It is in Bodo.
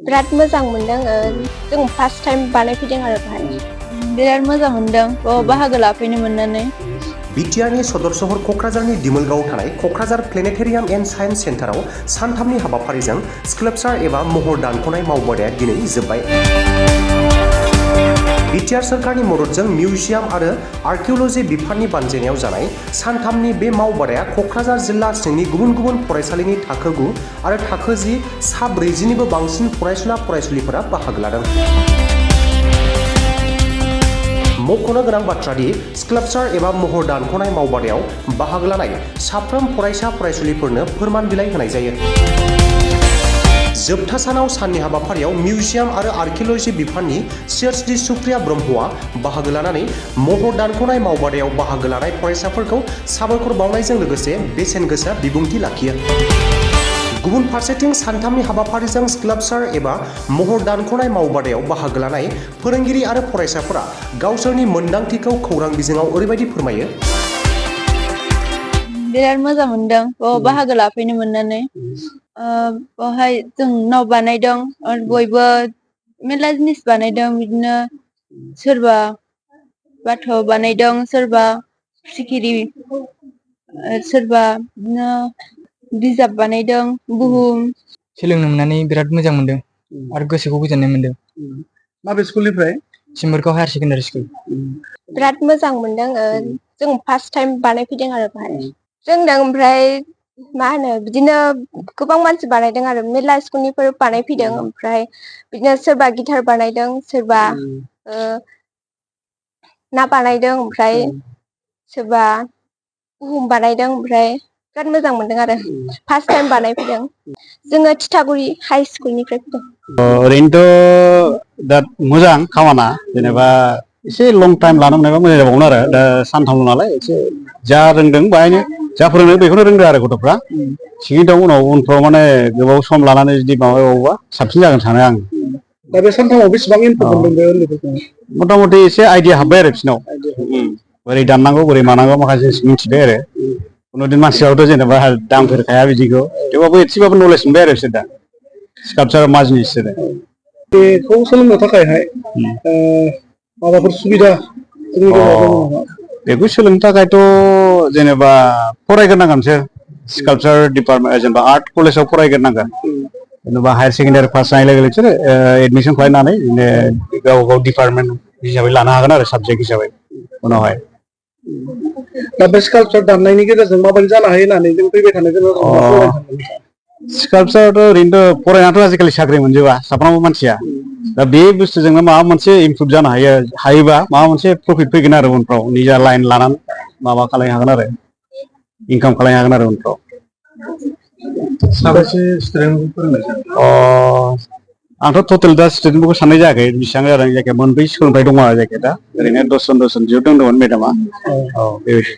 बिराद मोजां मोनदों जों फार्स्ट टाइम बानायफैदों आरो बाहाय बिराद मोजां मोनदों बाहागो लाफैनो मोननानै बिटिआरनि सदर सहर क'क्राझारनि दिमोलगावआव थानाय क'क्राझार प्लेनेटेरियाम एन्ड साइन्स सेन्टाराव सानथामनि हाबाफारिजों स्काल्पचार एबा महर दानख'नाय मावबादाया दिनै जोब्बाय। बिटिआर सोरखारनि मददजों मिउजियाम आरो आर्किअल'जि बिफाननि बानजायनायाव जानाय सानथामनि बे मावबादाया क'क्राझार जिल्ला सिंनि गुबुन गुबुन फरायसालिनि थाखो 9 आरो थाखो 10 सा 40निबो बांसिन फरायसुला फरायसुलिफोरा बाहागो लादों। मख'नो गोनां बाथ्रा दि स्काल्पचार एबा महर दानख'नाय मावबादायाव बाहागो लानाय साफ्रोम फरायसा फरायसुलिफोरनो फोरमान बिलाइ होनाय जायो। जोबथा सानाव साननि हाबाफारियाव मिउजियाम आरो आर्किअल'जि बिफाननि सियार्सडि सुप्रिया ब्रह्मआ बाहागो लानानै महर दानख'नाय मावबादायाव बाहागो लानाय फरायसाफोरखौ साबायखर बावनायजों लोगोसे बेसेन गोसा बिबुंथि लाखियो। गुबुन फारसेथिं सानथामनि हाबाफारिजों स्काल्पचार एबा महर दानख'नाय मावबादायाव बाहागो लानाय फोरोंगिरि आरो फरायसाफोरा गावसोरनि मोन्दांथिखौ खौरां बिजोङाव ओरैबायदि फोरमायो। बिराद मोजां मोनदों बाहागो लाफैनो मोननानै बावहाय जों नाव बानायदों बयबो मेरला जिनिस बानायदों बिदिनो सोरबा बाथ' बानायदों सोरबा सिखिरि सोरबा बिदिनो बिजाब बानायदों बुहुम सोलोंनो मोननानै बिराद मोजां मोनदों आरो गोसोखौ गोजोननाय मोनदों। माबे स्कुलनिफ्राय? सिम्बोरगाव हायार सेकेन्डारि स्कुल। बिराद मोजां मोनदों जों फार्स्ट टाइम बानायफैदों आरो बाहाय रोंदों ओमफ्राय मा होनो बिदिनो गोबां मानसि बानायदों आरो मेरला स्कुलनिफोर बानायफैदों ओमफ्राय बिदिनो सोरबा गिटार बानायदों सोरबा ना बानायदों ओमफ्राय सोरबा बुहुम बानायदों ओमफ्राय बिराद मोजां मोनदों आरो फार्स्ट टाइम बानायफैदों। जोङो थिथागुरि हाइ स्कुलनिफ्राय फैदों। ओरैनोथ' दा मोजां खामाना जेनेबा एसे लं टाइम लानो मोननायबा मोजां जाबावगोन आरो दा सानथामल' नालाय एसे जा रोंदों बाहायनो जा फोरोंदों बेखौनो रोंदों आरो गथ'फ्रा थिगैनो दं उनफ्राव माने गोबाव सम लानानै जुदि माबाबावोबा साबसिन जागोन सानो आं। दा बे सानथामाव बेसेबां इनपुट मोनदों उन्दैफोरखौ? मथा मथि एसे आइडिया हाबबाय आरो बिसिनाव बोरै दाननांगौ बोरै मानांगौ माखासे मिथिबाय आरो खुनुदिन मानसियावथ' जेनेबा दांफेरखाया बिदिखौ थेवबाबो एसेबाबो नलेज मोनबाय आरो बिसोर दा स्काल्पचार मा जिनिस बिसोरो बेखौ सोलोंनो थाखायहाय माबाफोर सुबिदा जोंनि गेजेराव दङ नामा? बेखौ सोलोंनो थाखायथ' जेनेबा फरायग्रोनांगोन बिसोर स्काल्पचार डिपार्टमेन्ट जेनेबा आर्ट कलेजाव फरायग्रोनांगोन जेनेबा हायार सेकेन्डारि पास जानाय लोगो लोगो बिसोरो एडमिसन खालामनानै गाव गाव डिपार्टमेन्ट हिसाबै लानो हागोन आरो साबजेक्ट हिसाबै उनावहाय। दा बे स्काल्पचार दाननायनि गेजेरजों माबायदि जानो हायो होननानै जों फैबाय थानाय जेनेबा स्काल्पचारथ' ओरैनोथ' फरायनाथ' आजिखालि साख्रि मोनजोबा साफ्रोमबो मानसिया दा बे बुस्थुजोंनो माबा मोनसे इमप्रुभ जानो हायोबा माबा मोनसे प्रफिट फैगोन आरो उनफ्राव निजा लाइन लानानै माबा खालायनो हागोन आरो इनकाम खालायनो हागोन आरो उनफ्राव। साबेसे स्टुडेन्टखौ फोरोंनाय जादों? आंथ' टटेल दा स्टुडेन्टफोरखौ साननाय जायाखै बेसेबां जादों जायखिया मोनब्रै सोलोंथाइ दङ आरो जायखिया दा ओरैनो 10 जन 10 जन जियाव दंमोन मेदामा। औ बेबायदि